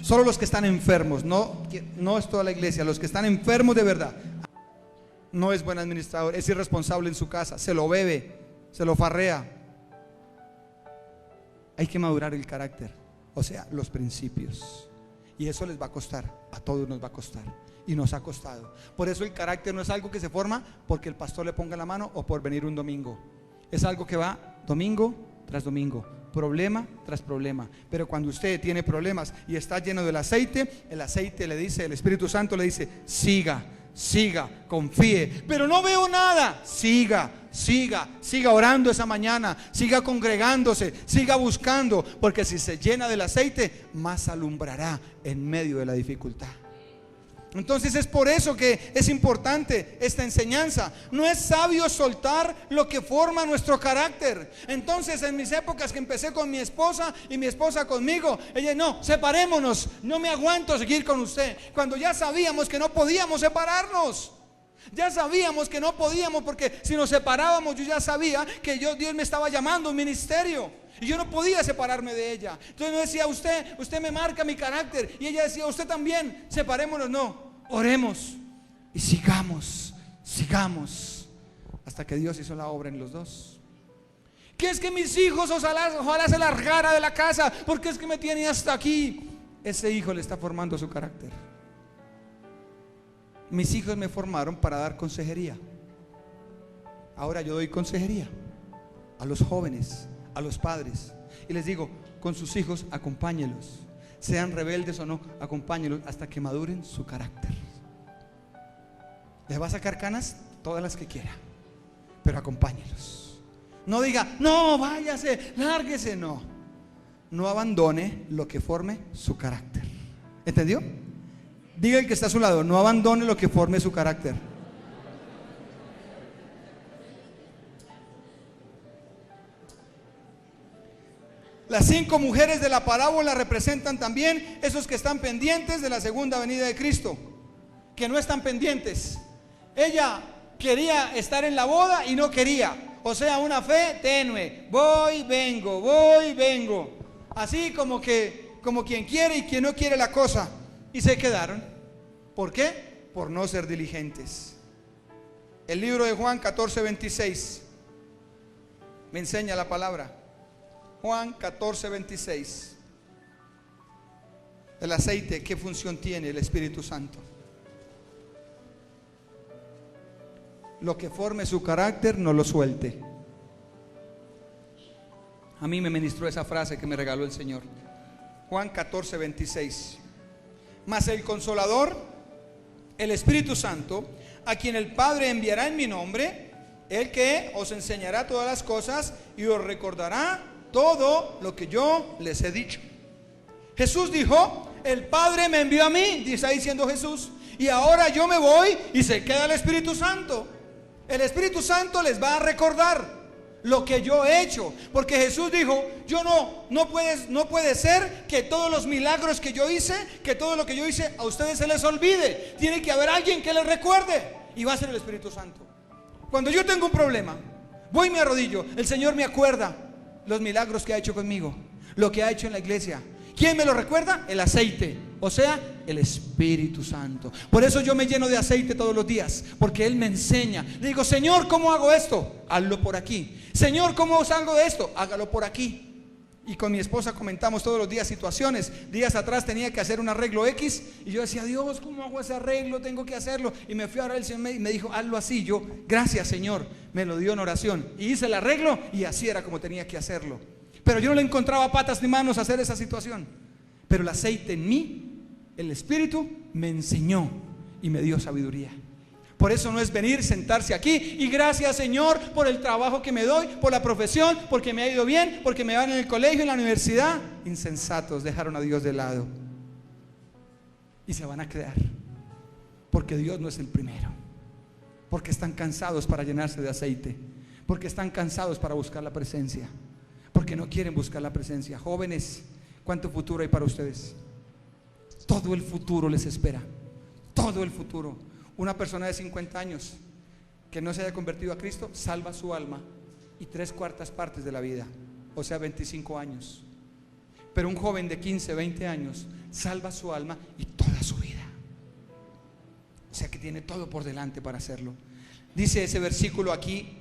Solo los que están enfermos, no es toda la iglesia, los que están enfermos de verdad. No es buen administrador, es irresponsable en su casa, se lo bebe, se lo farrea. Hay que madurar el carácter, o sea, los principios. Y eso les va a costar, a todos nos va a costar. Y nos ha costado. Por eso el carácter no es algo que se forma porque el pastor le ponga la mano o por venir un domingo. Es algo que va domingo tras domingo, problema tras problema. Pero cuando usted tiene problemas y está lleno del aceite, el aceite le dice, el Espíritu Santo le dice: siga, confíe. Pero no veo nada. Siga orando esa mañana, siga congregándose, siga buscando, porque si se llena del aceite, más alumbrará en medio de la dificultad. Entonces es por eso que es importante esta enseñanza. No es sabio soltar lo que forma nuestro carácter. Entonces en mis épocas que empecé con mi esposa y mi esposa conmigo, ella: no, separémonos, no me aguanto seguir con usted. Cuando ya sabíamos que no podíamos separarnos. Ya sabíamos que no podíamos, porque si nos separábamos, yo ya sabía que Dios me estaba llamando a un ministerio y yo no podía separarme de ella. Entonces no decía: usted me marca mi carácter, y ella decía: usted también, separémonos. No, oremos y sigamos hasta que Dios hizo la obra en los dos. ¿Qué es que mis hijos ojalá se largara de la casa? Porque es que me tiene hasta aquí. Ese hijo le está formando su carácter. Mis hijos me formaron para dar consejería. Ahora yo doy consejería a los jóvenes, a los padres, y les digo: con sus hijos acompáñelos, sean rebeldes o no, acompáñelos hasta que maduren su carácter. Les va a sacar canas todas las que quiera, pero acompáñelos. No diga: no, váyase, lárguese. No abandone lo que forme su carácter. ¿Entendió? Diga el que está a su lado: no abandone lo que forme su carácter. Las 5 mujeres de la parábola representan también esos que están pendientes de la segunda venida de Cristo, que no están pendientes. Ella quería estar en la boda y no quería, o sea, una fe tenue, voy, vengo, así como quien quiere y quien no quiere la cosa. Y se quedaron. ¿Por qué? Por no ser diligentes. El libro de Juan 14:26 me enseña la palabra. Juan 14:26. El aceite, ¿qué función tiene el Espíritu Santo? Lo que forme su carácter, no lo suelte. A mí me ministró esa frase que me regaló el Señor. Juan 14:26. Mas el Consolador, el Espíritu Santo, a quien el Padre enviará en mi nombre, el que os enseñará todas las cosas y os recordará todo lo que yo les he dicho. Jesús dijo: el Padre me envió a mí, está diciendo Jesús, y ahora yo me voy y se queda el Espíritu Santo. El Espíritu Santo les va a recordar lo que yo he hecho, porque Jesús dijo: no puede ser que todos los milagros que yo hice, que todo lo que yo hice a ustedes se les olvide. Tiene que haber alguien que les recuerde, y va a ser el Espíritu Santo. Cuando yo tengo un problema, voy y me arrodillo, el Señor me acuerda los milagros que ha hecho conmigo, lo que ha hecho en la iglesia. ¿Quién me lo recuerda? El aceite, o sea, el Espíritu Santo. Por eso yo me lleno de aceite todos los días, porque Él me enseña. Le digo: Señor, ¿cómo hago esto? Hazlo por aquí. Señor, ¿cómo salgo de esto? Hágalo por aquí. Y con mi esposa comentamos todos los días situaciones. Días atrás tenía que hacer un arreglo X, y yo decía: Dios, ¿cómo hago ese arreglo? Tengo que hacerlo. Y me fui a orar, el Señor me dijo: hazlo así. Yo: gracias, Señor. Me lo dio en oración y hice el arreglo, y así era como tenía que hacerlo. Pero yo no le encontraba patas ni manos a hacer esa situación. Pero el aceite en mí, el Espíritu, me enseñó y me dio sabiduría. Por eso no es venir, sentarse aquí y gracias, Señor, por el trabajo que me doy, por la profesión, porque me ha ido bien, porque me van en el colegio, en la universidad. Insensatos, dejaron a Dios de lado y se van a quedar, porque Dios no es el primero, porque están cansados para llenarse de aceite, porque están cansados para buscar la presencia, porque no quieren buscar la presencia. Jóvenes, ¿cuánto futuro hay para ustedes? Todo el futuro les espera, todo el futuro. Una persona de 50 años que no se haya convertido a Cristo salva su alma y 3/4 partes de la vida, o sea 25 años. Pero un joven de 15, 20 años salva su alma y toda su vida. O sea que tiene todo por delante para hacerlo. Dice ese versículo aquí: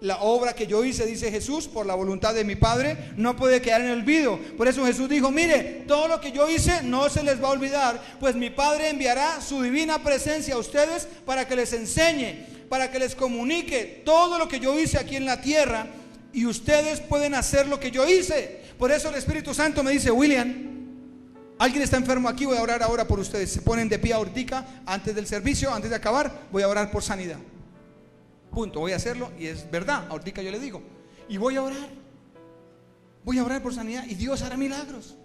la obra que yo hice, dice Jesús, por la voluntad de mi Padre, no puede quedar en el olvido. Por eso Jesús dijo: mire, todo lo que yo hice no se les va a olvidar, pues mi Padre enviará su divina presencia a ustedes para que les enseñe, para que les comunique todo lo que yo hice aquí en la tierra, y ustedes pueden hacer lo que yo hice. Por eso el Espíritu Santo me dice: William, alguien está enfermo aquí, voy a orar ahora por ustedes. Se ponen de pie ahorita, antes del servicio, antes de acabar, voy a orar por sanidad. Punto, voy a hacerlo y es verdad, ahorita yo le digo. Y voy a orar por sanidad y Dios hará milagros.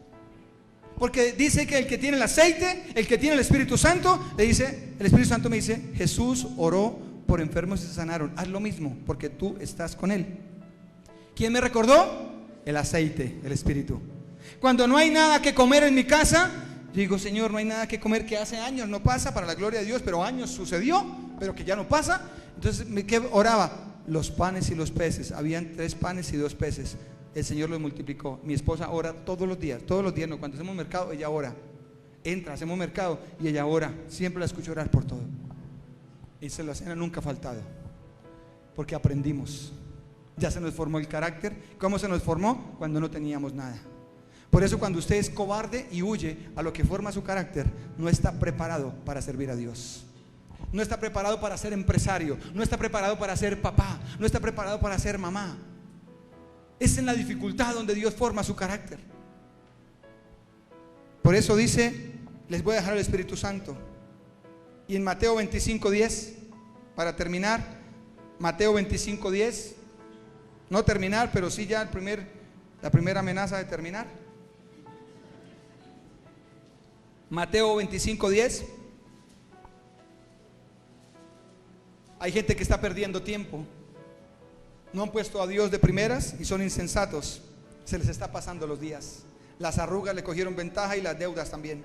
Porque dice que el que tiene el aceite, el que tiene el Espíritu Santo, le dice, el Espíritu Santo me dice: Jesús oró por enfermos y se sanaron. Haz lo mismo porque tú estás con Él. ¿Quién me recordó? El aceite, el Espíritu. Cuando no hay nada que comer en mi casa, digo: Señor, no hay nada que comer, que hace años no pasa, para la gloria de Dios, pero años sucedió, pero que ya no pasa. Entonces, ¿qué oraba? Los panes y los peces. Habían 3 panes y 2 peces. El Señor los multiplicó. Mi esposa ora todos los días, no, cuando hacemos mercado, ella ora. Entra, hacemos mercado y ella ora. Siempre la escucho orar por todo. Y la cena nunca ha faltado, porque aprendimos. Ya se nos formó el carácter. ¿Cómo se nos formó? Cuando no teníamos nada. Por eso cuando usted es cobarde y huye a lo que forma su carácter, no está preparado para servir a Dios. No está preparado para ser empresario, no está preparado para ser papá, no está preparado para ser mamá. Es en la dificultad donde Dios forma su carácter. Por eso dice: les voy a dejar el Espíritu Santo. Y en Mateo 25:10, para terminar, Mateo 25:10, no terminar, pero sí ya la primera amenaza de terminar. Mateo 25:10. Hay gente que está perdiendo tiempo. No han puesto a Dios de primeras y son insensatos. Se les está pasando los días. Las arrugas le cogieron ventaja y las deudas también.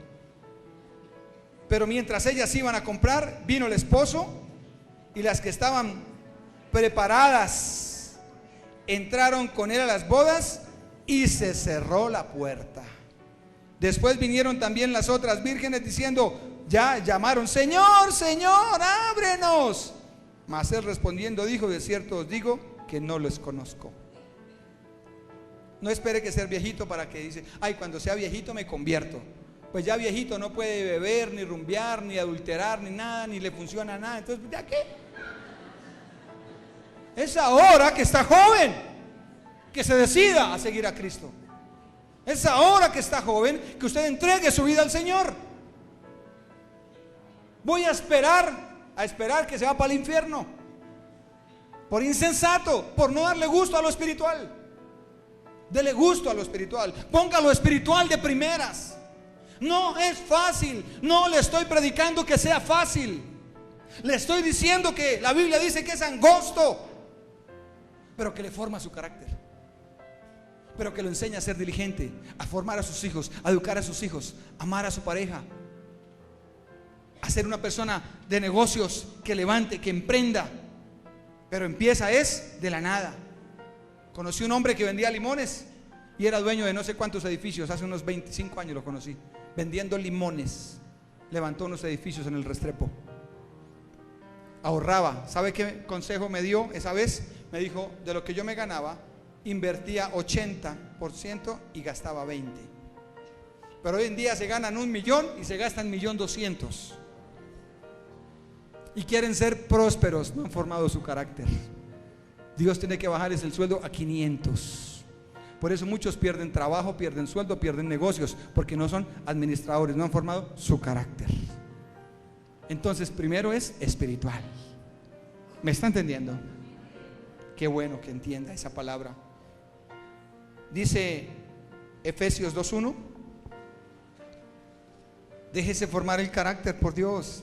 Pero mientras ellas iban a comprar, vino el esposo, y las que estaban preparadas entraron con él a las bodas y se cerró la puerta. Después vinieron también las otras vírgenes diciendo: ya llamaron: Señor, Señor, ábrenos. Mas él respondiendo dijo: de cierto os digo que no los conozco. No espere que sea viejito para que dice: ay, cuando sea viejito me convierto. Pues ya viejito no puede beber, ni rumbear, ni adulterar, ni nada, ni le funciona nada. Entonces, ¿ya qué? Es ahora que está joven que se decida a seguir a Cristo. Es ahora que está joven que usted entregue su vida al Señor. Voy a esperar que se va para el infierno por insensato, por no darle gusto a lo espiritual. Dele gusto a lo espiritual, ponga lo espiritual de primeras. No es fácil, no le estoy predicando que sea fácil, le estoy diciendo que la Biblia dice que es angosto, pero que le forma su carácter, pero que lo enseña a ser diligente, a formar a sus hijos, a educar a sus hijos, a amar a su pareja, a ser una persona de negocios que levante, que emprenda. Pero empieza de la nada. Conocí un hombre que vendía limones y era dueño de no sé cuántos edificios. Hace unos 25 años lo conocí, vendiendo limones. Levantó unos edificios en el Restrepo. Ahorraba. ¿Sabe qué consejo me dio esa vez? Me dijo: de lo que yo me ganaba, invertía 80% y gastaba 20%. Pero hoy en día se ganan 1 millón y se gastan 1.200.000. Y quieren ser prósperos, no han formado su carácter. Dios tiene que bajarles el sueldo a 500. Por eso muchos pierden trabajo, pierden sueldo, pierden negocios, porque no son administradores, no han formado su carácter. Entonces, primero es espiritual. ¿Me está entendiendo? Qué bueno que entienda esa palabra. Dice Efesios 2:1: déjese formar el carácter por Dios.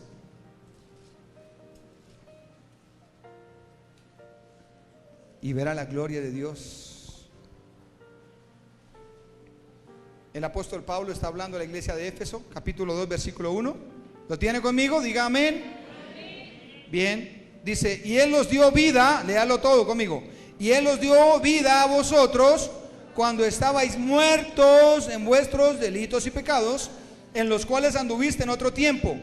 Y verá la gloria de Dios. El apóstol Pablo está hablando a la iglesia de Éfeso, capítulo 2, versículo 1. ¿Lo tiene conmigo? Diga amén. Bien, dice: y Él os dio vida, léalo todo conmigo. Y Él os dio vida a vosotros cuando estabais muertos en vuestros delitos y pecados, en los cuales anduviste en otro tiempo.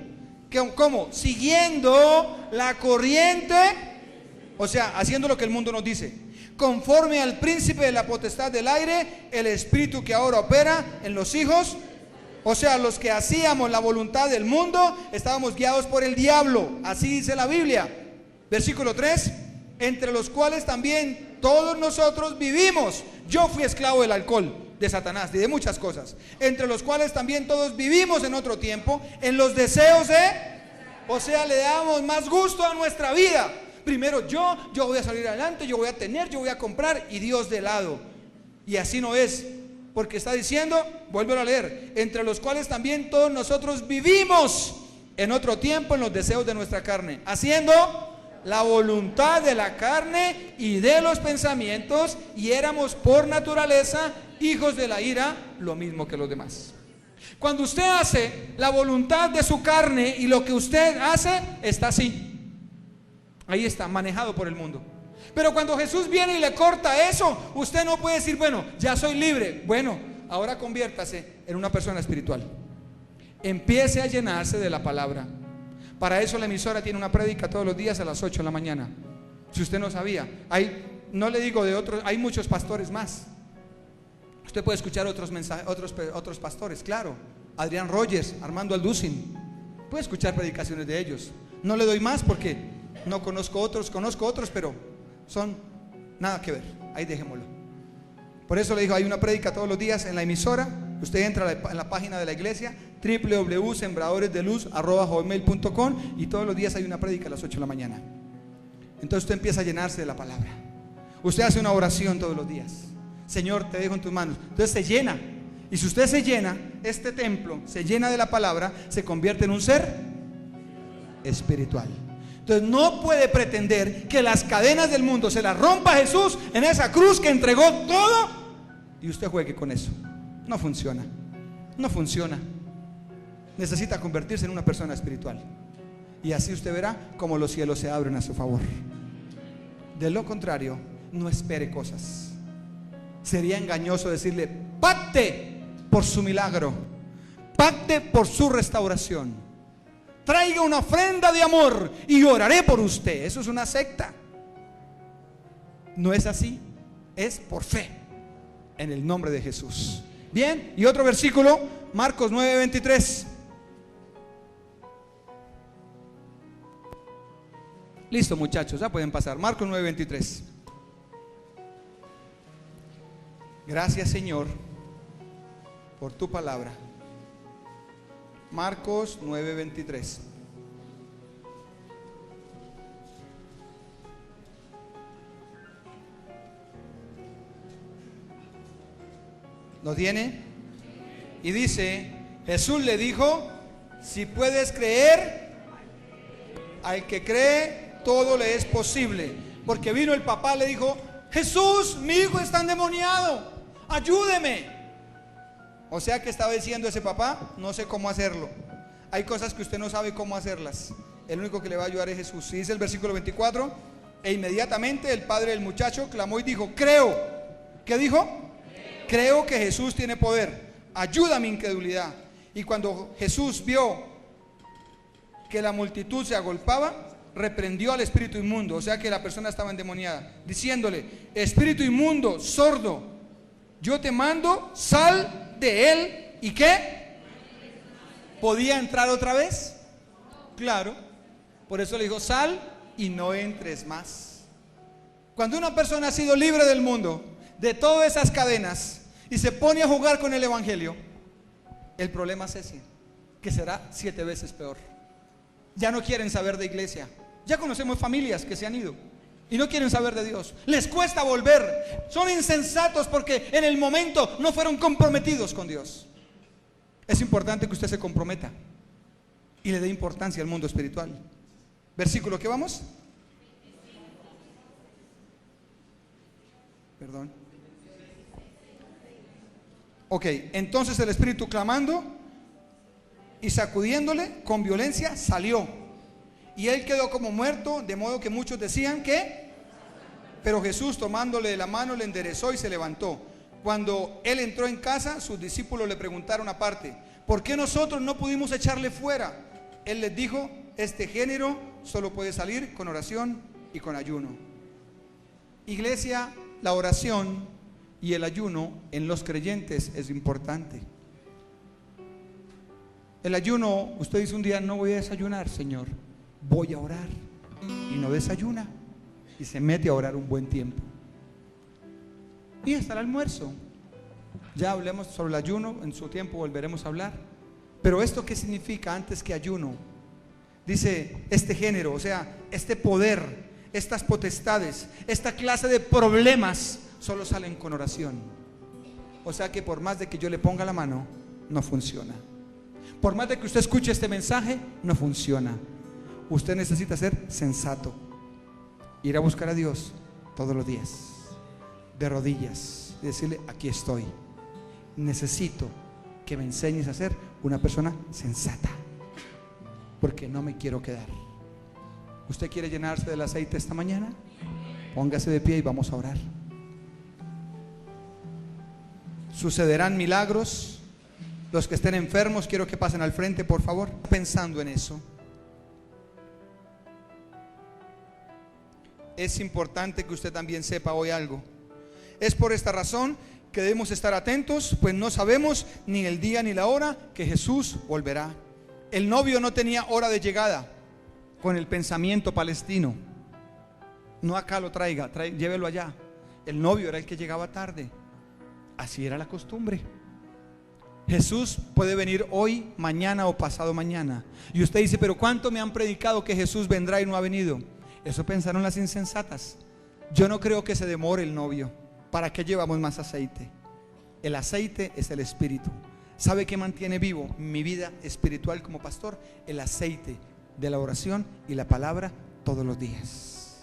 ¿Cómo? Siguiendo la corriente, o sea, haciendo lo que el mundo nos dice, conforme al príncipe de la potestad del aire, el espíritu que ahora opera en los hijos. O sea, los que hacíamos la voluntad del mundo, estábamos guiados por el diablo. Así dice la Biblia. Versículo 3, entre los cuales también todos nosotros vivimos. Yo fui esclavo del alcohol, de Satanás y de muchas cosas. Entre los cuales también todos vivimos en otro tiempo, en los deseos o sea, le damos más gusto a nuestra vida. Primero yo voy a salir adelante, yo voy a tener, yo voy a comprar, y Dios de lado. Y así no es. Porque está diciendo, vuélvelo a leer, entre los cuales también todos nosotros vivimos en otro tiempo en los deseos de nuestra carne, haciendo la voluntad de la carne y de los pensamientos, y éramos por naturaleza hijos de la ira, lo mismo que los demás. Cuando usted hace la voluntad de su carne y lo que usted hace, está así. Ahí está, manejado por el mundo. Pero cuando Jesús viene y le corta eso, usted no puede decir, bueno, ya soy libre. Bueno, ahora conviértase en una persona espiritual. Empiece a llenarse de la palabra. Para eso la emisora tiene una prédica todos los días a las 8 de la mañana. Si usted no sabía, no le digo de otros, hay muchos pastores más. Usted puede escuchar otros mensajes, otros pastores, claro. Adrián Rogers, Armando Alducin, puede escuchar predicaciones de ellos. No le doy más porque no conozco otros, pero son nada que ver, ahí dejémoslo. Por eso le digo, hay una prédica todos los días en la emisora. Usted entra en la página de la iglesia, www.sembradoresdeluz@hotmail.com, y todos los días hay una prédica a las 8 de la mañana. Entonces usted empieza a llenarse de la palabra. Usted hace una oración todos los días. Señor, te dejo en tus manos. Entonces se llena. Y si usted se llena, este templo se llena de la palabra, se convierte en un ser espiritual. Entonces no puede pretender que las cadenas del mundo se las rompa Jesús en esa cruz que entregó todo y usted juegue con eso. No funciona. No funciona. Necesita convertirse en una persona espiritual, y así usted verá cómo los cielos se abren a su favor. De lo contrario, no espere cosas. Sería engañoso decirle, pacte por su milagro, pacte por su restauración, traiga una ofrenda de amor y oraré por usted. Eso es una secta. No es así, es por fe, en el nombre de Jesús. Bien, y otro versículo, Marcos 9:23. Listo, muchachos, ya pueden pasar. Marcos 9:23. Gracias, Señor, por tu palabra. Marcos 9:23. ¿Lo tiene? Y dice, Jesús le dijo, si puedes creer, al que cree, todo le es posible. Porque vino el papá, le dijo, Jesús, mi hijo está endemoniado, ayúdeme. O sea que estaba diciendo ese papá, no sé cómo hacerlo. Hay cosas que usted no sabe cómo hacerlas. El único que le va a ayudar es Jesús. Y dice el versículo 24, e inmediatamente el padre del muchacho clamó y dijo, creo. ¿Qué dijo? Creo que Jesús tiene poder, ayuda a mi incredulidad. Y cuando Jesús vio que la multitud se agolpaba, reprendió al espíritu inmundo, o sea que la persona estaba endemoniada, diciéndole, espíritu inmundo, sordo, yo te mando, sal de él. ¿Y qué? ¿Podía entrar otra vez? Claro. Por eso le dijo, sal y no entres más. Cuando una persona ha sido libre del mundo, de todas esas cadenas, y se pone a jugar con el evangelio, el problema es ese, que será 7 veces peor. Ya no quieren saber de iglesia. Ya conocemos familias que se han ido y no quieren saber de Dios. Les cuesta volver. Son insensatos porque en el momento no fueron comprometidos con Dios. Es importante que usted se comprometa y le dé importancia al mundo espiritual. Versículo, ¿qué vamos? Perdón. Ok, entonces el espíritu clamando y sacudiéndole con violencia salió, y él quedó como muerto, de modo que muchos decían que, pero Jesús tomándole de la mano le enderezó y se levantó. Cuando él entró en casa, sus discípulos le preguntaron aparte, ¿Por qué nosotros no pudimos echarle fuera? Él les dijo, este género solo puede salir con oración y con ayuno. Iglesia, la oración y el ayuno en los creyentes es importante. El ayuno, usted dice un día, no voy a desayunar, Señor, voy a orar, y no desayuna y se mete a orar un buen tiempo. Y hasta el almuerzo. Ya hablemos sobre el ayuno, en su tiempo volveremos a hablar. Pero esto, ¿qué significa antes que ayuno? Dice este género, o sea, este poder, estas potestades, esta clase de problemas solo salen con oración. O sea que por más de que yo le ponga la mano, no funciona. Por más de que usted escuche este mensaje, no funciona. Usted necesita ser sensato, ir a buscar a Dios todos los días, de rodillas, y decirle, aquí estoy. Necesito que me enseñes a ser una persona sensata, porque no me quiero quedar. ¿Usted quiere llenarse del aceite esta mañana? Póngase de pie y vamos a orar. Sucederán milagros. Los que estén enfermos, quiero que pasen al frente, por favor. Pensando en eso, es importante que usted también sepa hoy algo. Es por esta razón que debemos estar atentos, pues no sabemos ni el día ni la hora que Jesús volverá. El novio no tenía hora de llegada con el pensamiento palestino. No acá lo traiga, llévelo allá. El novio era el que llegaba tarde. Así era la costumbre. Jesús puede venir hoy, mañana o pasado mañana. Y usted dice, pero ¿cuánto me han predicado que Jesús vendrá y no ha venido? Eso pensaron las insensatas. Yo no creo que se demore el novio. ¿Para qué llevamos más aceite? El aceite es el espíritu. ¿Sabe qué mantiene vivo mi vida espiritual como pastor? El aceite de la oración y la palabra todos los días.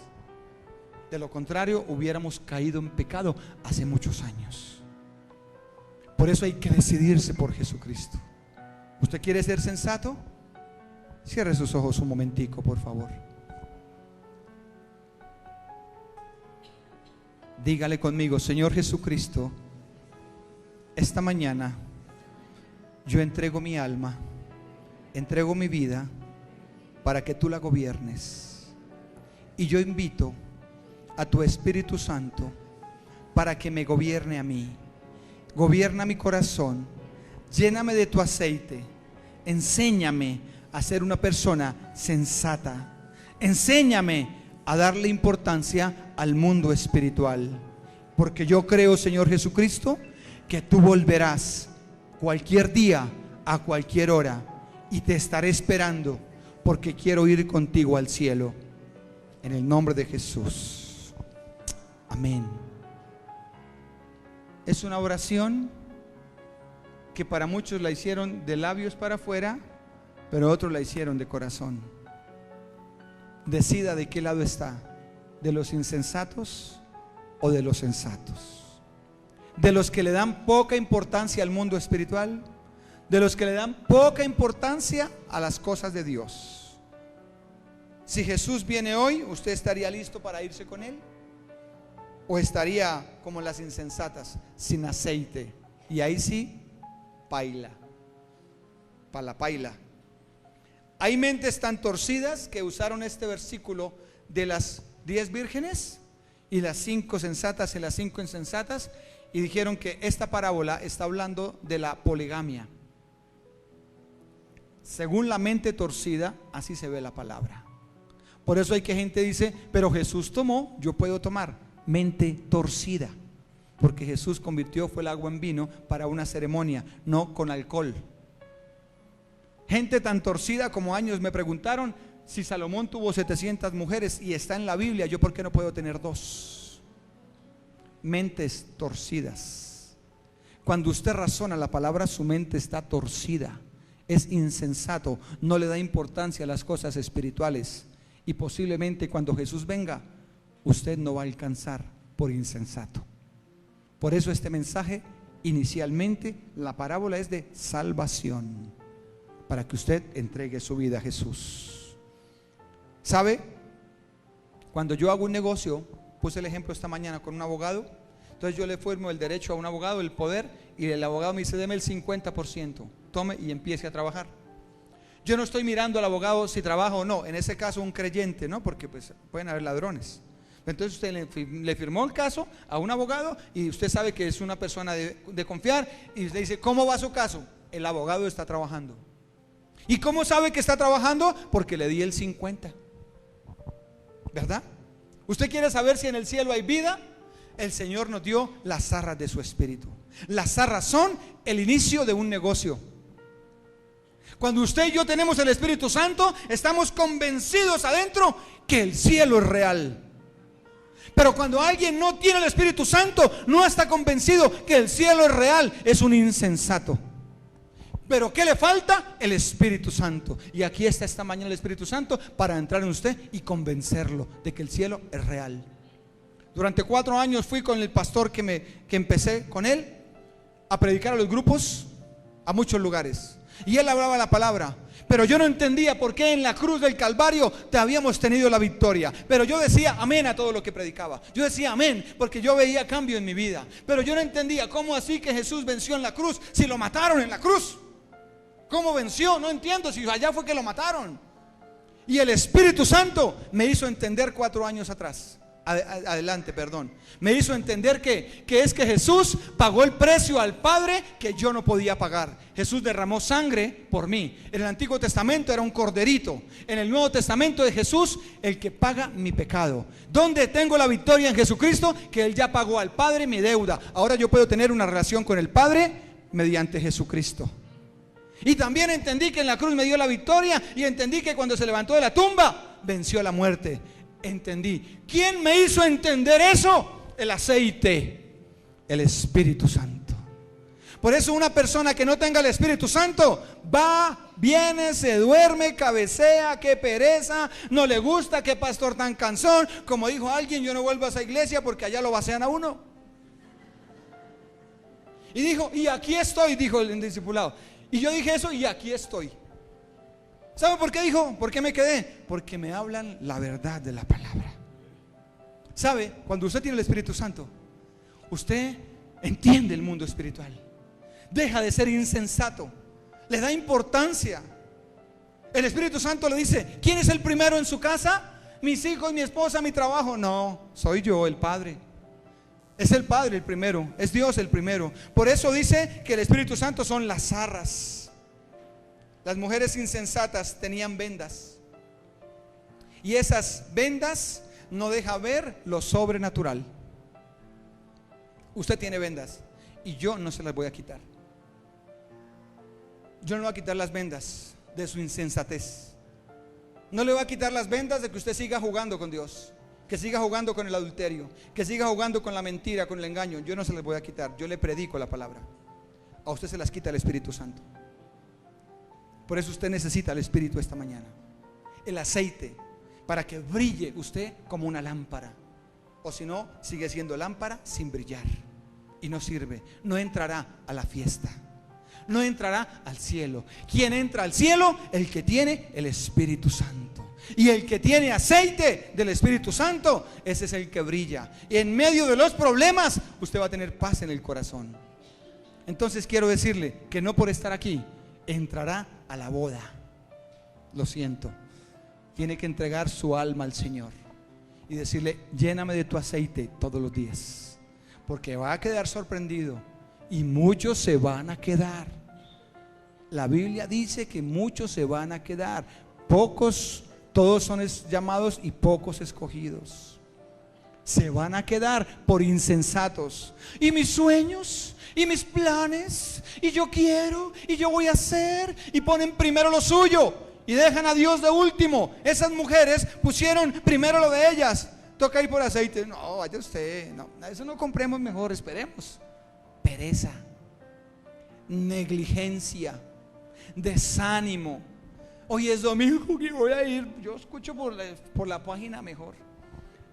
De lo contrario, hubiéramos caído en pecado hace muchos años. Por eso hay que decidirse por Jesucristo. ¿Usted quiere ser sensato? Cierre sus ojos un momentico, por favor. Dígale conmigo, Señor Jesucristo, esta mañana yo entrego mi alma, entrego mi vida para que tú la gobiernes. Y yo invito a tu Espíritu Santo para que me gobierne a mí. Gobierna mi corazón, lléname de tu aceite, enséñame a ser una persona sensata, enséñame a darle importancia al mundo espiritual, porque yo creo, Señor Jesucristo, que tú volverás cualquier día, a cualquier hora, y te estaré esperando, porque quiero ir contigo al cielo, en el nombre de Jesús. Amén. Es una oración que para muchos la hicieron de labios para afuera, pero otros la hicieron de corazón. Decida de qué lado está, de los insensatos o de los sensatos, de los que le dan poca importancia al mundo espiritual, de los que le dan poca importancia a las cosas de Dios. Si Jesús viene hoy, ¿usted estaría listo para irse con Él? ¿O estaría como las insensatas, sin aceite? Y ahí sí, paila, para la paila. Hay mentes tan torcidas que usaron este versículo de las 10 vírgenes y las 5 sensatas y las 5 insensatas, y dijeron que esta parábola está hablando de la poligamia. Según la mente torcida, así se ve la palabra. Por eso hay que gente dice, pero Jesús tomó, yo puedo tomar. Mente torcida, porque Jesús fue el agua en vino para una ceremonia, no con alcohol. Gente tan torcida como años me preguntaron si Salomón tuvo 700 mujeres y está en la Biblia, yo por qué no puedo tener 2. Mentes torcidas. Cuando usted razona la palabra, su mente está torcida, es insensato, no le da importancia a las cosas espirituales, y posiblemente cuando Jesús venga, usted no va a alcanzar por insensato. Por eso este mensaje, inicialmente, la parábola es de salvación, para que usted entregue su vida a Jesús. ¿Sabe? Cuando yo hago un negocio, puse el ejemplo esta mañana con un abogado, entonces yo le firmo el derecho a un abogado, el poder, y el abogado me dice, deme el 50%. tome y empiece a trabajar. Yo no estoy mirando al abogado si trabaja o no, en ese caso un creyente, ¿no? Porque pues pueden haber ladrones. Entonces usted le firmó el caso a un abogado y usted sabe que es una persona de confiar, y usted dice, ¿cómo va su caso? El abogado está trabajando. ¿Y cómo sabe que está trabajando? Porque le di el 50, ¿verdad? ¿Usted quiere saber si en el cielo hay vida? El Señor nos dio las arras de su espíritu. Las arras son el inicio de un negocio. Cuando usted y yo tenemos el Espíritu Santo, estamos convencidos adentro que el cielo es real. Pero cuando alguien no tiene el Espíritu Santo, no está convencido que el cielo es real, es un insensato. Pero ¿qué le falta? El Espíritu Santo. Y aquí está esta mañana el Espíritu Santo para entrar en usted y convencerlo de que el cielo es real. Durante 4 años fui con el pastor que empecé con él a predicar a los grupos, a muchos lugares. Y él hablaba la palabra, pero yo no entendía por qué en la cruz del Calvario te habíamos tenido la victoria. Pero yo decía amén a todo lo que predicaba. Yo decía amén porque yo veía cambio en mi vida. Pero yo no entendía cómo así que Jesús venció en la cruz si lo mataron en la cruz. ¿Cómo venció? No entiendo, si allá fue que lo mataron. Y el Espíritu Santo me hizo entender 4 años atrás. Adelante, perdón. Me hizo entender que es que Jesús pagó el precio al Padre que yo no podía pagar. Jesús derramó sangre por mí. En el Antiguo Testamento era un corderito. En el Nuevo Testamento de Jesús, el que paga mi pecado. ¿Dónde tengo la victoria en Jesucristo? Que Él ya pagó al Padre mi deuda. Ahora yo puedo tener una relación con el Padre mediante Jesucristo. Y también entendí que en la cruz me dio la victoria, y entendí que cuando se levantó de la tumba venció la muerte. Entendí. ¿Quién me hizo entender eso? El aceite, el Espíritu Santo. Por eso una persona que no tenga el Espíritu Santo va, viene, se duerme, cabecea, qué pereza, no le gusta, qué pastor tan cansón. Como dijo alguien, yo no vuelvo a esa iglesia porque allá lo vacían a uno. Y dijo, y aquí estoy, dijo el discipulado. Y yo dije eso, y aquí estoy. ¿Sabe por qué dijo? ¿Por qué me quedé? Porque me hablan la verdad de la palabra. ¿Sabe? Cuando usted tiene el Espíritu Santo, usted entiende el mundo espiritual. Deja de ser insensato. Le da importancia. El Espíritu Santo le dice, ¿quién es el primero en su casa? Mis hijos, mi esposa, mi trabajo. No, soy yo, el Padre. Es el Padre el primero, es Dios el primero. Por eso dice que el Espíritu Santo son las arras. Las mujeres insensatas tenían vendas, y esas vendas no dejan ver lo sobrenatural. Usted tiene vendas y yo no se las voy a quitar. Yo no le voy a quitar las vendas de su insensatez. No le voy a quitar las vendas de que usted siga jugando con Dios, que siga jugando con el adulterio, que siga jugando con la mentira, con el engaño. Yo no se las voy a quitar. Yo le predico la palabra. A usted se las quita el Espíritu Santo. Por eso usted necesita el Espíritu esta mañana, el aceite, para que brille usted como una lámpara. O si no, sigue siendo lámpara sin brillar, y no sirve. No entrará a la fiesta, no entrará al cielo. ¿Quién entra al cielo? El que tiene el Espíritu Santo. Y el que tiene aceite del Espíritu Santo, ese es el que brilla. Y en medio de los problemas, usted va a tener paz en el corazón. Entonces quiero decirle que no por estar aquí entrará a la boda. Lo siento. Tiene que entregar su alma al Señor y decirle, lléname de tu aceite todos los días, porque va a quedar sorprendido, y muchos se van a quedar. La Biblia dice que muchos se van a quedar. Pocos, todos son llamados y pocos escogidos. Se van a quedar por insensatos. Y mis sueños, y mis planes, y yo quiero, y yo voy a hacer, y ponen primero lo suyo y dejan a Dios de último. Esas mujeres pusieron primero lo de ellas. Toca ir por aceite. No, vaya usted, no, eso no compremos, mejor esperemos. Pereza, negligencia, desánimo. Hoy es domingo y voy a ir. Yo escucho por la página mejor.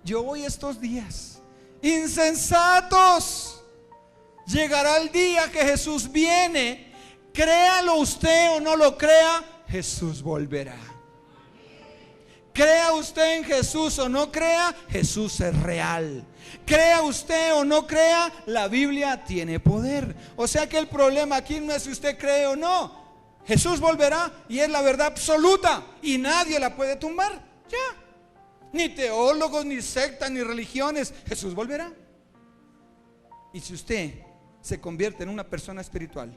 Yo voy estos días. Insensatos. Llegará el día que Jesús viene. Créalo usted o no lo crea, Jesús volverá. Crea usted en Jesús o no crea, Jesús es real. Crea usted o no crea, la Biblia tiene poder. O sea que el problema aquí no es si usted cree o no. Jesús volverá y es la verdad absoluta y nadie la puede tumbar. Ya. Ni teólogos, ni sectas, ni religiones. Jesús volverá. Y si usted se convierte en una persona espiritual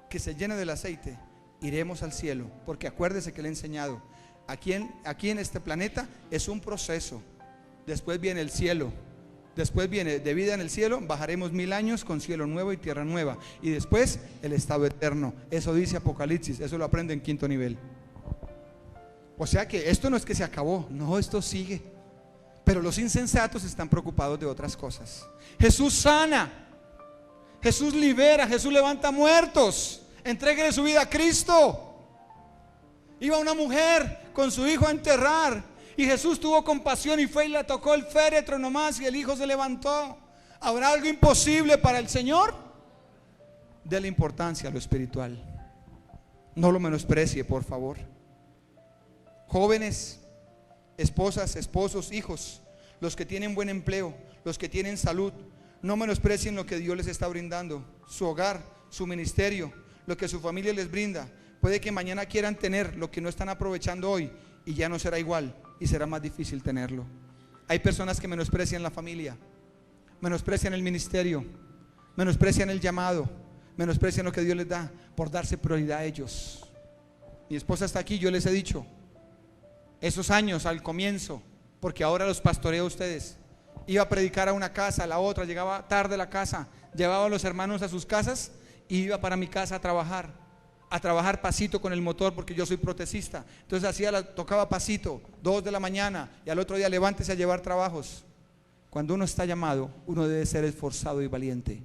que se llena del aceite, iremos al cielo. Porque acuérdese que le he enseñado, aquí en este planeta es un proceso. Después viene el cielo. Después viene de vida en el cielo, bajaremos 1000 años con cielo nuevo y tierra nueva. Y después el estado eterno. Eso dice Apocalipsis, eso lo aprende en 5º nivel. O sea que esto no es que se acabó, no, esto sigue. Pero los insensatos están preocupados de otras cosas. Jesús sana, Jesús libera, Jesús levanta muertos. Entréguele su vida a Cristo. Iba una mujer con su hijo a enterrar y Jesús tuvo compasión y fue y le tocó el féretro nomás y el hijo se levantó. ¿Habrá algo imposible para el Señor? Dele importancia a lo espiritual. No lo menosprecie, por favor. Jóvenes, esposas, esposos, hijos, los que tienen buen empleo, los que tienen salud, no menosprecien lo que Dios les está brindando, su hogar, su ministerio, lo que su familia les brinda. Puede que mañana quieran tener lo que no están aprovechando hoy y ya no será igual y será más difícil tenerlo. Hay personas que menosprecian la familia, menosprecian el ministerio, menosprecian el llamado, menosprecian lo que Dios les da por darse prioridad a ellos. Mi esposa está aquí, yo les he dicho, esos años al comienzo, porque ahora los pastoreo a ustedes. Iba a predicar a una casa, a la otra, llegaba tarde a la casa, llevaba a los hermanos a sus casas y iba para mi casa a trabajar pasito con el motor, porque yo soy protecista. Entonces tocaba pasito, 2 de la mañana, y al otro día levántese a llevar trabajos. Cuando uno está llamado, uno debe ser esforzado y valiente.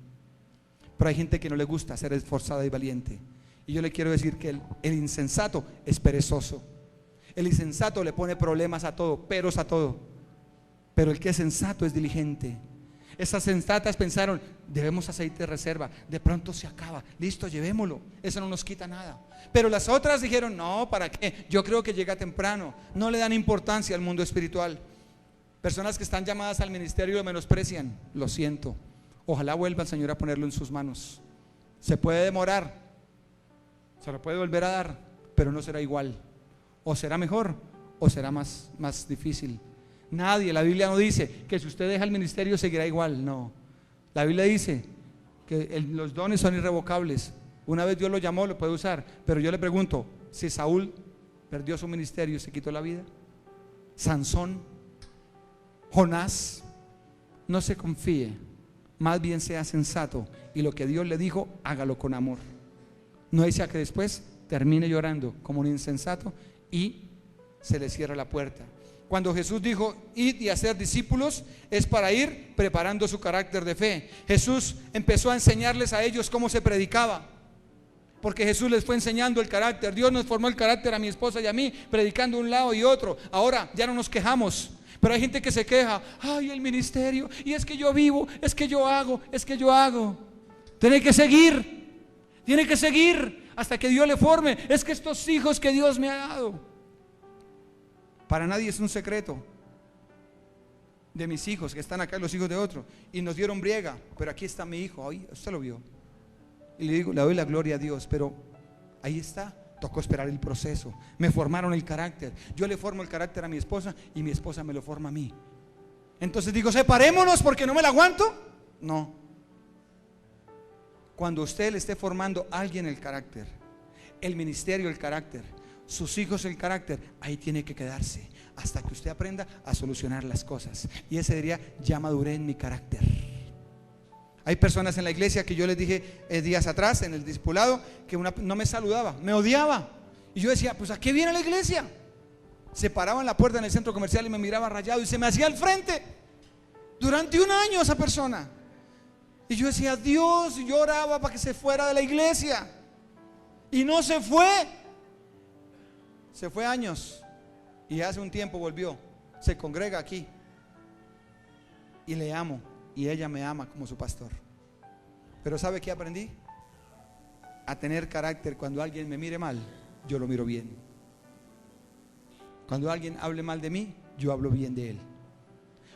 Pero hay gente que no le gusta ser esforzada y valiente. Y yo le quiero decir que el insensato es perezoso. El insensato le pone problemas a todo, peros a todo. Pero el que es sensato es diligente. Esas sensatas pensaron, debemos aceite de reserva, de pronto se acaba, listo, llevémoslo, eso no nos quita nada. Pero las otras dijeron, no, ¿para qué? Yo creo que llega temprano. No le dan importancia al mundo espiritual. Personas que están llamadas al ministerio lo menosprecian. Lo siento, ojalá vuelva el Señor a ponerlo en sus manos. Se puede demorar, se lo puede volver a dar, pero no será igual. O será mejor o será más difícil. Nadie, la Biblia no dice que si usted deja el ministerio seguirá igual, no. La Biblia dice que los dones son irrevocables. Una vez Dios lo llamó, lo puede usar. Pero yo le pregunto, si Saúl perdió su ministerio y se quitó la vida, Sansón, Jonás, no se confíe, más bien sea sensato y lo que Dios le dijo, hágalo con amor. No sea que después termine llorando como un insensato y se le cierra la puerta. Cuando Jesús dijo, id y hacer discípulos, es para ir preparando su carácter de fe. Jesús empezó a enseñarles a ellos cómo se predicaba, porque Jesús les fue enseñando el carácter. Dios nos formó el carácter a mi esposa y a mí, predicando un lado y otro. Ahora ya no nos quejamos, pero hay gente que se queja, ay, el ministerio, y es que yo vivo, es que yo hago, Tiene que seguir hasta que Dios le forme. Es que estos hijos que Dios me ha dado, para nadie es un secreto de mis hijos que están acá, los hijos de otro, y nos dieron briega, pero aquí está mi hijo, ay, usted lo vio, y le digo, le doy la gloria a Dios, pero ahí está, tocó esperar el proceso. Me formaron el carácter, yo le formo el carácter a mi esposa y mi esposa me lo forma a mí. Entonces digo, separémonos porque no me la aguanto. No. Cuando usted le esté formando a alguien el carácter, el ministerio el carácter, sus hijos el carácter, ahí tiene que quedarse hasta que usted aprenda a solucionar las cosas. Y ese diría, ya maduré en mi carácter. Hay personas en la iglesia que yo les dije días atrás en el discipulado que no me saludaba, me odiaba. Y yo decía, pues ¿a qué viene la iglesia? Se paraba en la puerta en el centro comercial y me miraba rayado y se me hacía al frente. Durante un año esa persona. Y yo decía, Dios, yo oraba para que se fuera de la iglesia. Y no se fue. Se fue años y hace un tiempo volvió, se congrega aquí y le amo y ella me ama como su pastor. Pero ¿sabe qué aprendí? A tener carácter. Cuando alguien me mire mal, yo lo miro bien. Cuando alguien hable mal de mí, yo hablo bien de él.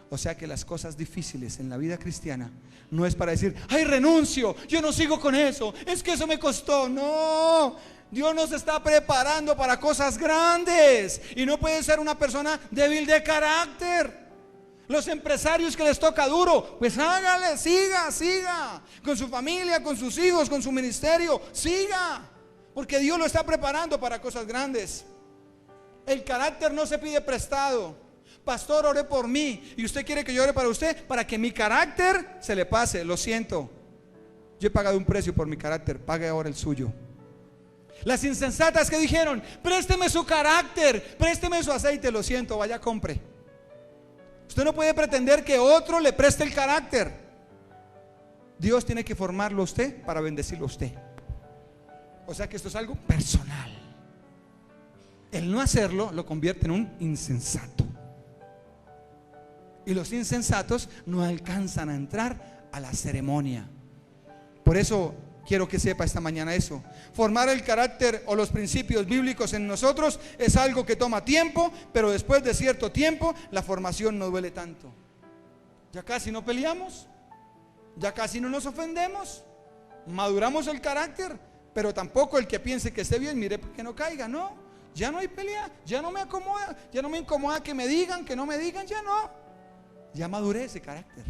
O sea que las cosas difíciles en la vida cristiana no es para decir, ay, renuncio, yo no sigo con eso, es que eso me costó. No, Dios nos está preparando para cosas grandes y no puede ser una persona débil de carácter. Los empresarios que les toca duro, pues hágale, siga con su familia, con sus hijos, con su ministerio, siga, porque Dios lo está preparando para cosas grandes. El carácter no se pide prestado. Pastor, ore por mí, y usted quiere que yo ore para usted, para que mi carácter se le pase. Lo siento, yo he pagado un precio por mi carácter, pague ahora el suyo. Las insensatas que dijeron, présteme su carácter, présteme su aceite, lo siento, vaya compre. Usted no puede pretender que otro le preste el carácter. Dios tiene que formarlo a usted para bendecirlo a usted. O sea que esto es algo personal. El no hacerlo lo convierte en un insensato. Y los insensatos no alcanzan a entrar a la ceremonia. Por eso quiero que sepa esta mañana eso. Formar el carácter o los principios bíblicos en nosotros es algo que toma tiempo, pero después de cierto tiempo la formación no duele tanto. Ya casi no peleamos, ya casi no nos ofendemos, maduramos el carácter, pero tampoco el que piense que esté bien, mire que no caiga, no. Ya no hay pelea, ya no me acomoda, ya no me incomoda que me digan, que no me digan, ya no. Ya maduré ese carácter.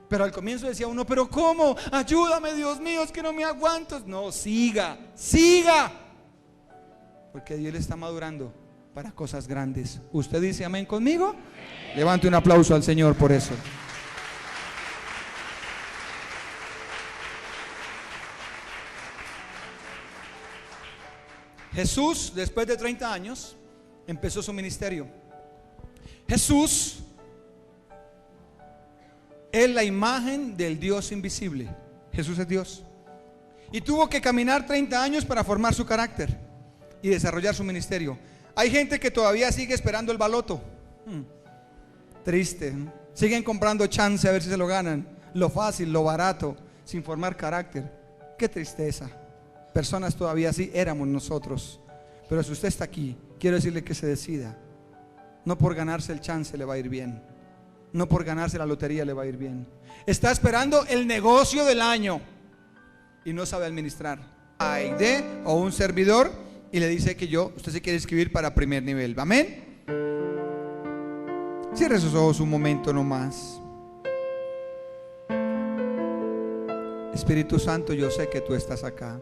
Pero al comienzo decía uno, pero ¿cómo? Ayúdame, Dios mío, es que no me aguanto. No, siga. Porque Dios le está madurando para cosas grandes. ¿Usted dice amén conmigo? Levante un aplauso al Señor por eso. Jesús, después de 30 años, empezó su ministerio. Jesús es la imagen del Dios invisible. Jesús es Dios. Y tuvo que caminar 30 años para formar su carácter y desarrollar su ministerio. Hay gente que todavía sigue esperando el baloto. Triste, ¿no? Siguen comprando chance a ver si se lo ganan. Lo fácil, lo barato, sin formar carácter. Qué tristeza. Personas todavía así éramos nosotros. Pero si usted está aquí, quiero decirle que se decida. No por ganarse el chance le va a ir bien. No por ganarse la lotería le va a ir bien. Está esperando el negocio del año y no sabe administrar. Aide o un servidor y le dice que usted se quiere inscribir para primer nivel. Amén. Cierre sus ojos un momento nomás. Espíritu Santo, yo sé que tú estás acá.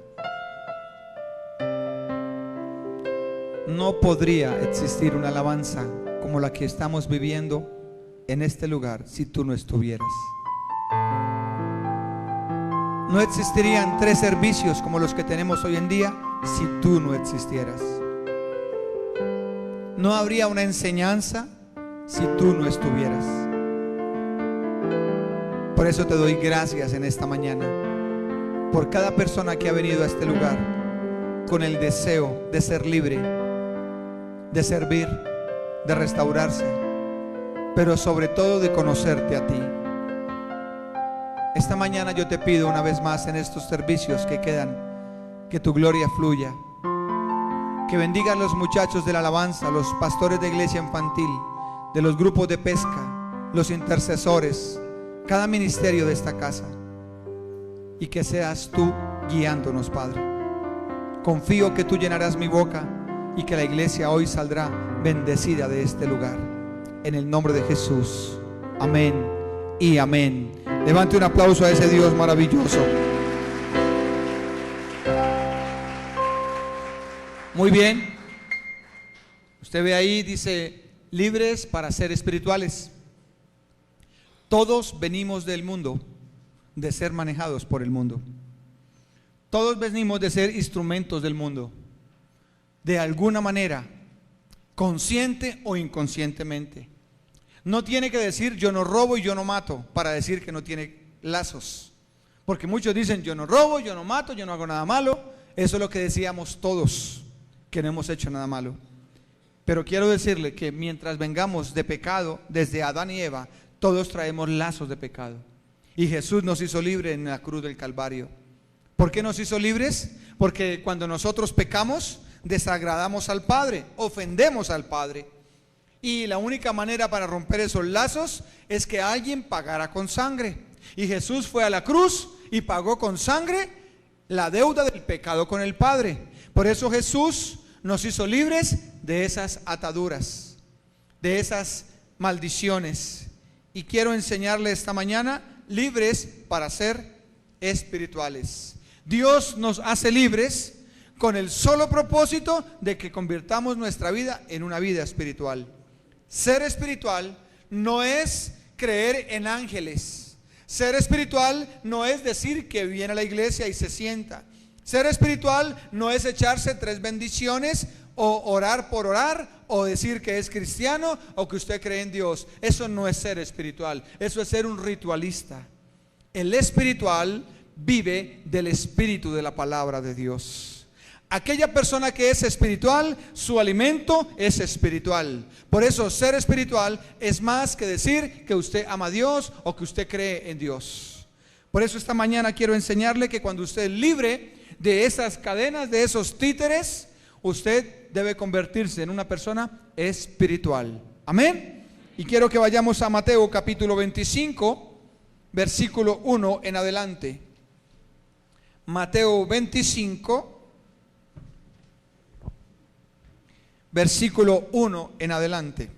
No podría existir una alabanza como la que estamos viviendo en este lugar si tú no estuvieras. No existirían 3 servicios como los que tenemos hoy en día si tú no existieras. No habría una enseñanza si tú no estuvieras. Por eso te doy gracias en esta mañana por cada persona que ha venido a este lugar con el deseo de ser libre, de servir, de restaurarse, pero sobre todo de conocerte a ti. Esta mañana yo te pido una vez más en estos servicios que quedan, que tu gloria fluya, que bendigas a los muchachos de la alabanza, los pastores de iglesia infantil, de los grupos de pesca, los intercesores, cada ministerio de esta casa, y que seas tú guiándonos, Padre. Confío que tú llenarás mi boca y que la iglesia hoy saldrá bendecida de este lugar. En el nombre de Jesús. Amén y amén. Levante un aplauso a ese Dios maravilloso. Muy bien. Usted ve ahí, dice, libres para ser espirituales. Todos venimos del mundo, de ser manejados por el mundo. Todos venimos de ser instrumentos del mundo. De alguna manera, consciente o inconscientemente. No tiene que decir yo no robo y yo no mato para decir que no tiene lazos. Porque muchos dicen yo no robo, yo no mato, yo no hago nada malo. Eso es lo que decíamos todos, que no hemos hecho nada malo. Pero quiero decirle que mientras vengamos de pecado, desde Adán y Eva, todos traemos lazos de pecado. Y Jesús nos hizo libres en la cruz del Calvario. ¿Por qué nos hizo libres? Porque cuando nosotros pecamos, desagradamos al Padre, ofendemos al Padre. Y la única manera para romper esos lazos es que alguien pagara con sangre. Y Jesús fue a la cruz y pagó con sangre la deuda del pecado con el Padre. Por eso Jesús nos hizo libres de esas ataduras, de esas maldiciones. Y quiero enseñarle esta mañana, libres para ser espirituales. Dios nos hace libres con el solo propósito de que convirtamos nuestra vida en una vida espiritual. Ser espiritual no es creer en ángeles. Ser espiritual no es decir que viene a la iglesia y se sienta. Ser espiritual no es echarse 3 bendiciones o orar por orar o decir que es cristiano o que usted cree en Dios. Eso no es ser espiritual, eso es ser un ritualista. El espiritual vive del espíritu de la palabra de Dios. Aquella persona que es espiritual, su alimento es espiritual. Por eso ser espiritual es más que decir que usted ama a Dios o que usted cree en Dios. Por eso esta mañana quiero enseñarle que cuando usted es libre de esas cadenas, de esos títeres, usted debe convertirse en una persona espiritual. Amén. Y quiero que vayamos a Mateo capítulo 25, versículo 1 en adelante. Mateo 25, versículo 1 en adelante.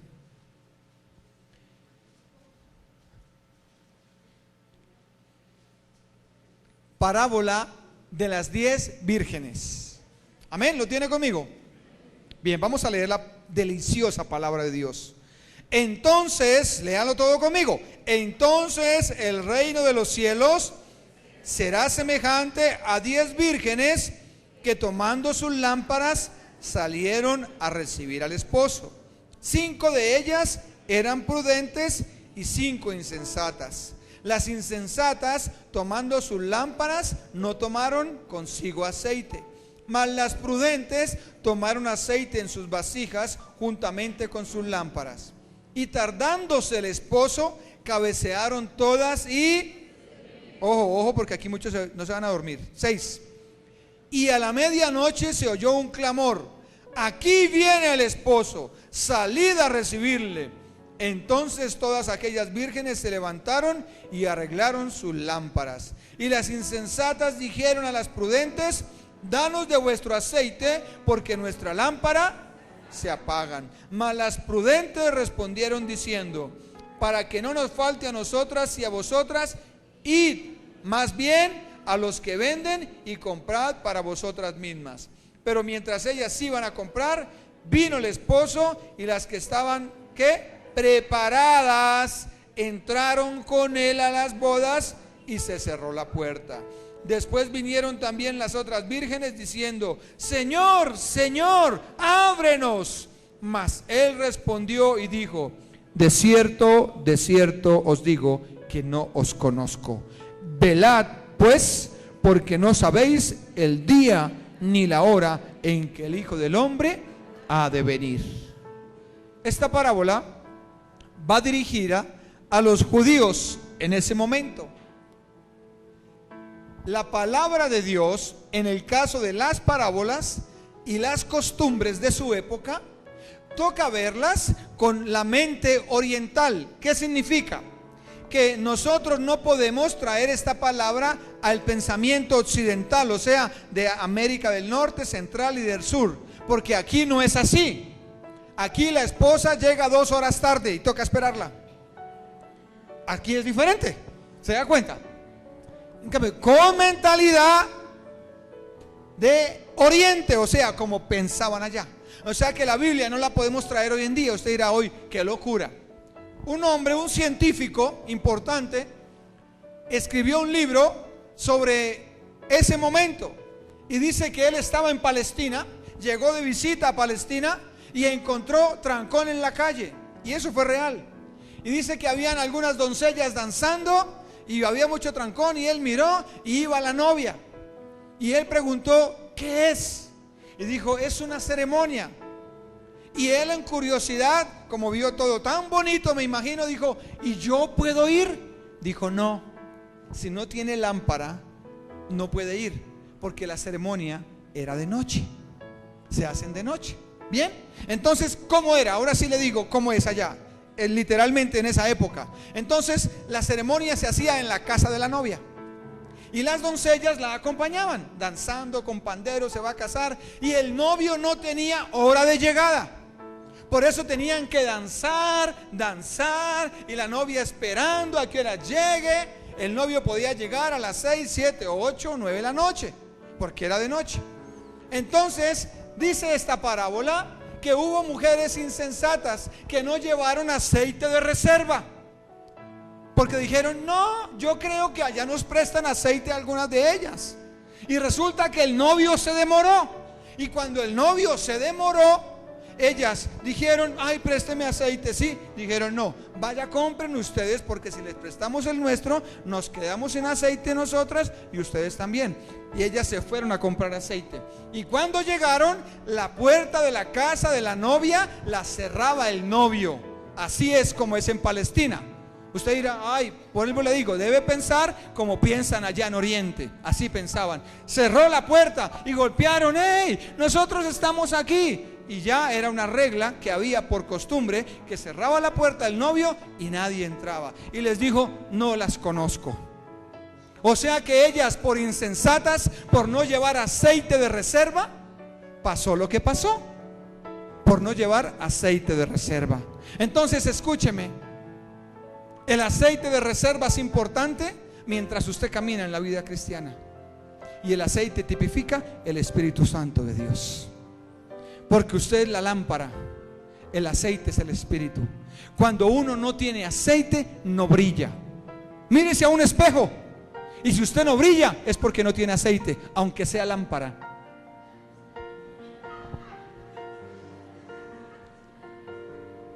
Parábola de las 10 vírgenes. Amén, ¿lo tiene conmigo? Bien, vamos a leer la deliciosa palabra de Dios. Entonces, léalo todo conmigo. Entonces el reino de los cielos será semejante a 10 vírgenes que tomando sus lámparas salieron a recibir al esposo. 5 de ellas eran prudentes y 5 insensatas. Las insensatas, tomando sus lámparas, no tomaron consigo aceite, mas las prudentes tomaron aceite en sus vasijas juntamente con sus lámparas. Y tardándose el esposo, cabecearon todas y... Ojo, porque aquí muchos no se van a dormir. 6. Y a la medianoche se oyó un clamor: aquí viene el esposo, salid a recibirle. Entonces todas aquellas vírgenes se levantaron y arreglaron sus lámparas. Y las insensatas dijeron a las prudentes: danos de vuestro aceite, porque nuestra lámpara se apagan. Mas las prudentes respondieron diciendo: para que no nos falte a nosotras y a vosotras, id más bien a los que venden y comprad para vosotras mismas. Pero mientras ellas iban a comprar, vino el esposo, y las que estaban, ¿qué?, preparadas, entraron con él a las bodas, y se cerró la puerta. Después vinieron también las otras vírgenes diciendo: Señor, Señor, ábrenos. Mas él respondió y dijo: de cierto os digo que no os conozco. Velad pues, porque no sabéis el día ni la hora en que el Hijo del Hombre ha de venir. Esta parábola va dirigida a los judíos en ese momento. La palabra de Dios, en el caso de las parábolas y las costumbres de su época, toca verlas con la mente oriental. ¿Qué significa? Que nosotros no podemos traer esta palabra al pensamiento occidental, o sea, de América del Norte, Central y del Sur, porque aquí no es así. Aquí la esposa llega 2 horas tarde y toca esperarla. Aquí es diferente, ¿se da cuenta? En cambio, con mentalidad de Oriente, o sea, como pensaban allá. O sea que la Biblia no la podemos traer hoy en día. Usted dirá hoy: qué locura. Un hombre, un científico importante, escribió un libro sobre ese momento, y dice que él estaba en Palestina, llegó de visita a Palestina y encontró trancón en la calle, y eso fue real. Y dice que habían algunas doncellas danzando y había mucho trancón, y él miró y iba la novia, y él preguntó: ¿qué es? Y dijo: es una ceremonia. Y él, en curiosidad, como vio todo tan bonito, me imagino, dijo: ¿y yo puedo ir? Dijo: no, si no tiene lámpara no puede ir, porque la ceremonia era de noche, se hacen de noche. Bien, entonces, ¿cómo era? Ahora sí le digo cómo es allá, literalmente en esa época. Entonces la ceremonia se hacía en la casa de la novia, Y las doncellas la acompañaban, danzando con panderos, se va a casar. Y el novio no tenía hora de llegada. Por eso tenían que danzar, y la novia esperando a que hora llegue. El novio podía llegar a las 6, 7, 8 o 9 de la noche, porque era de noche. Entonces, dice esta parábola que hubo mujeres insensatas que no llevaron aceite de reserva. Porque dijeron, no, yo creo que allá nos prestan aceite a algunas de ellas. Y resulta que el novio se demoró. Y cuando el novio se demoró, ellas dijeron, ay, présteme aceite. Sí, dijeron, no, vaya, compren ustedes, porque si les prestamos el nuestro, nos quedamos sin aceite nosotras y ustedes también. Y ellas se fueron a comprar aceite. Y cuando llegaron, la puerta de la casa de la novia la cerraba el novio. Así es como es en Palestina. Usted dirá, ay, por eso le digo, debe pensar como piensan allá en Oriente. Así pensaban. Cerró la puerta y golpearon, hey, nosotros estamos aquí. Y ya era una regla que había por costumbre, que cerraba la puerta el novio y nadie entraba. Y les dijo, no las conozco. O sea que ellas, por insensatas, por no llevar aceite de reserva, pasó lo que pasó, por no llevar aceite de reserva. Entonces escúcheme, el aceite de reserva es importante mientras usted camina en la vida cristiana. Y el aceite tipifica el Espíritu Santo de Dios. Porque usted es la lámpara, el aceite es el Espíritu. Cuando uno no tiene aceite, no brilla. Mírese a un espejo, y si usted no brilla, es porque no tiene aceite, aunque sea lámpara.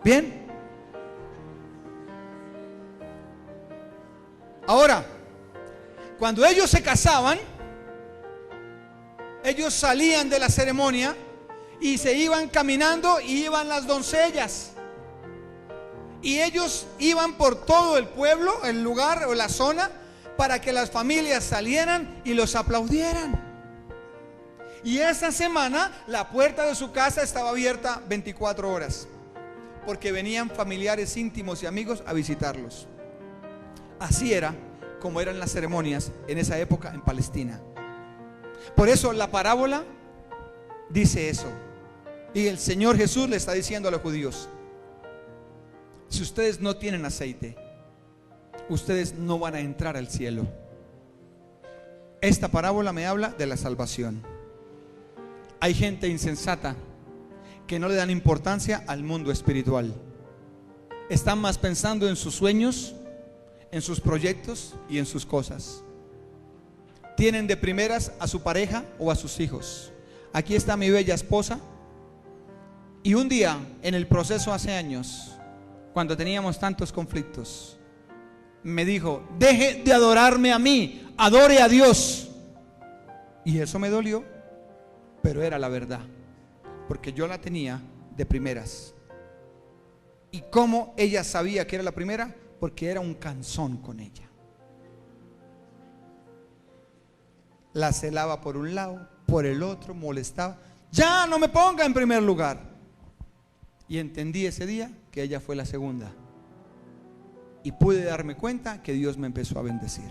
Bien. Ahora, cuando ellos se casaban, ellos salían de la ceremonia y se iban caminando, y iban las doncellas. Y ellos iban por todo el pueblo, el lugar o la zona, para que las familias salieran y los aplaudieran. Y esa semana la puerta de su casa estaba abierta 24 horas, porque venían familiares íntimos y amigos a visitarlos. Así era como eran las ceremonias en esa época en Palestina. Por eso la parábola dice eso. Y el Señor Jesús le está diciendo a los judíos: si ustedes no tienen aceite, ustedes no van a entrar al cielo. Esta parábola me habla de la salvación. Hay gente insensata que no le dan importancia al mundo espiritual. Están más pensando en sus sueños, en sus proyectos y en sus cosas. Tienen de primeras a su pareja o a sus hijos. Aquí está mi bella esposa. Y un día, en el proceso hace años, cuando teníamos tantos conflictos, me dijo: deje de adorarme a mí, adore a Dios. Y eso me dolió, pero era la verdad, porque yo la tenía de primeras. ¿Y cómo ella sabía que era la primera? Porque era un cansón con ella. La celaba por un lado, por el otro, molestaba. Ya no me ponga en primer lugar. Y entendí ese día que ella fue la segunda. Y pude darme cuenta que Dios me empezó a bendecir.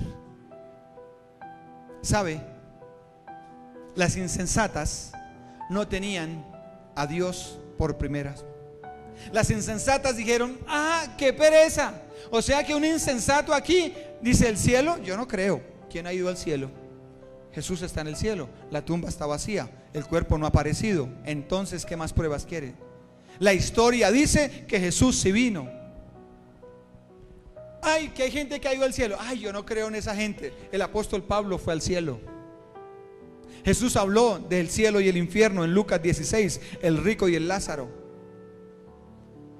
¿Sabe? Las insensatas no tenían a Dios por primeras. Las insensatas dijeron: ah, qué pereza. O sea que un insensato aquí dice: el cielo, yo no creo. ¿Quién ha ido al cielo? Jesús está en el cielo, la tumba está vacía, el cuerpo no ha aparecido. Entonces, ¿qué más pruebas quiere? La historia dice que Jesús sí vino. Ay, que hay gente que ha ido al cielo. Ay, yo no creo en esa gente. El apóstol Pablo fue al cielo. Jesús habló del cielo y el infierno en Lucas 16, el rico y el Lázaro.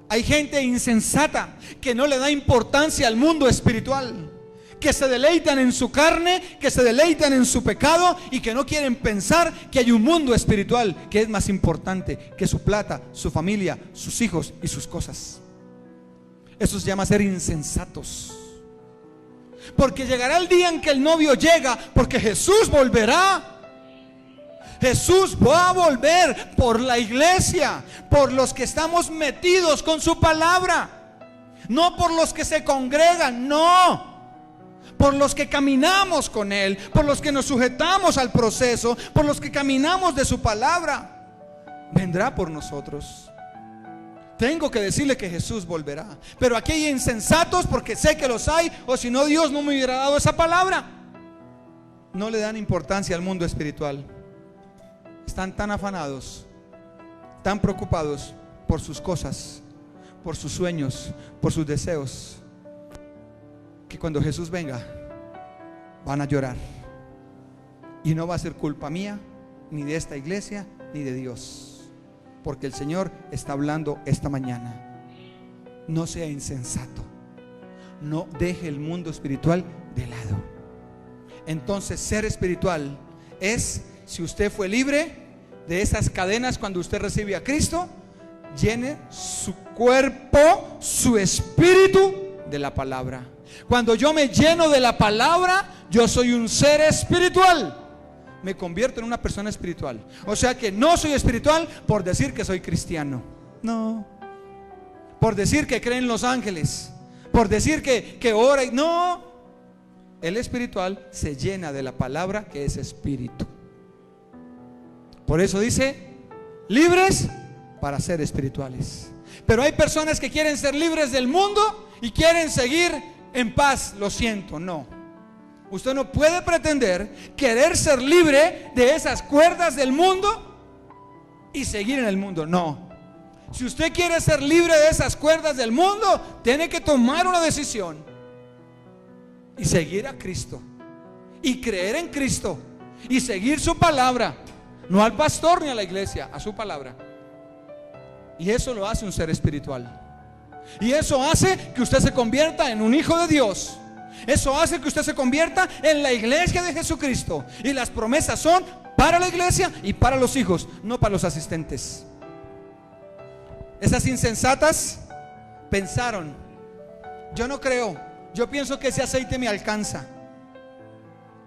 Hay gente insensata que no le da importancia al mundo espiritual, que se deleitan en su carne, que se deleitan en su pecado y que no quieren pensar que hay un mundo espiritual que es más importante que su plata, su familia, sus hijos y sus cosas. Eso se llama ser insensatos. Porque llegará el día en que el novio llega, porque Jesús volverá. Jesús va a volver por la iglesia, por los que estamos metidos con su palabra, no por los que se congregan, no, por los que caminamos con Él, por los que nos sujetamos al proceso, por los que caminamos de su palabra, vendrá por nosotros. Tengo que decirle que Jesús volverá. Pero aquí hay insensatos, porque sé que los hay, o si no, Dios no me hubiera dado esa palabra. No le dan importancia al mundo espiritual. Están tan afanados, tan preocupados por sus cosas, por sus sueños, por sus deseos, que cuando Jesús venga van a llorar. Y no va a ser culpa mía, ni de esta iglesia, ni de Dios, porque el Señor está hablando esta mañana. No sea insensato, no deje el mundo espiritual de lado. Entonces, ser espiritual es, si usted fue libre de esas cadenas cuando usted recibe a Cristo, llene su cuerpo, su espíritu de la palabra. Cuando yo me lleno de la palabra, yo soy un ser espiritual. Me convierto en una persona espiritual. O sea que no soy espiritual por decir que soy cristiano. No. Por decir que cree en los ángeles. Por decir que ora. No. El espiritual se llena de la palabra, que es espíritu. Por eso dice, libres para ser espirituales. Pero hay personas que quieren ser libres del mundo y quieren seguir en paz. Lo siento, no. Usted no puede pretender querer ser libre de esas cuerdas del mundo y seguir en el mundo. No. Si usted quiere ser libre de esas cuerdas del mundo, tiene que tomar una decisión y seguir a Cristo y creer en Cristo y seguir su palabra. No al pastor ni a la iglesia, a su palabra. Y eso lo hace un ser espiritual. Y eso hace que usted se convierta en un hijo de Dios. Eso hace que usted se convierta en la iglesia de Jesucristo. Y las promesas son para la iglesia y para los hijos, no para los asistentes. Esas insensatas pensaron, yo no creo, yo pienso que ese aceite me alcanza.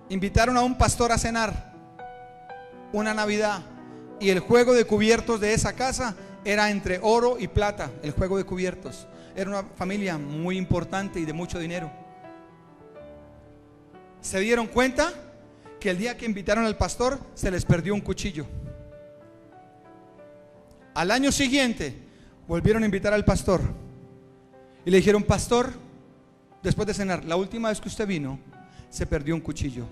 Invitaron a un pastor a cenar una Navidad, y el juego de cubiertos de esa casa era entre oro y plata. El juego de cubiertos. Era una familia muy importante y de mucho dinero. Se dieron cuenta que el día que invitaron al pastor se les perdió un cuchillo. Al año siguiente volvieron a invitar al pastor y le dijeron, pastor, después de cenar, la última vez que usted vino se perdió un cuchillo.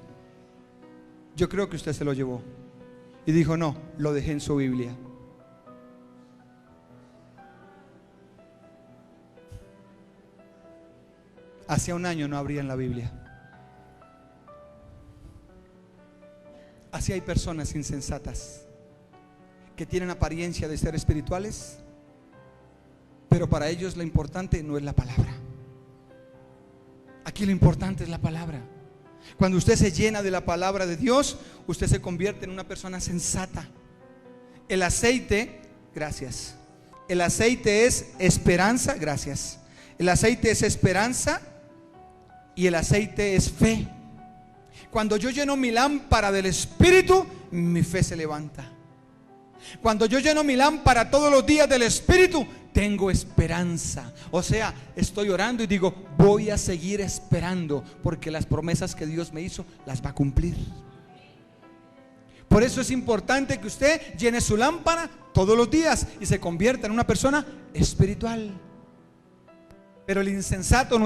Yo creo que usted se lo llevó. Y dijo, no, lo dejé en su Biblia. Hacía un año no abría en la Biblia. Así hay personas insensatas que tienen apariencia de ser espirituales, pero para ellos lo importante no es la palabra. Aquí lo importante es la palabra. Cuando usted se llena de la palabra de Dios, usted se convierte en una persona sensata. El aceite, gracias. El aceite es esperanza, gracias. El aceite es esperanza y el aceite es fe. Cuando yo lleno mi lámpara del Espíritu, mi fe se levanta. Cuando yo lleno mi lámpara todos los días del Espíritu, tengo esperanza. O sea, estoy orando y digo, voy a seguir esperando, porque las promesas que Dios me hizo las va a cumplir. Por eso es importante que usted llene su lámpara todos los días y se convierta en una persona espiritual. Pero el insensato no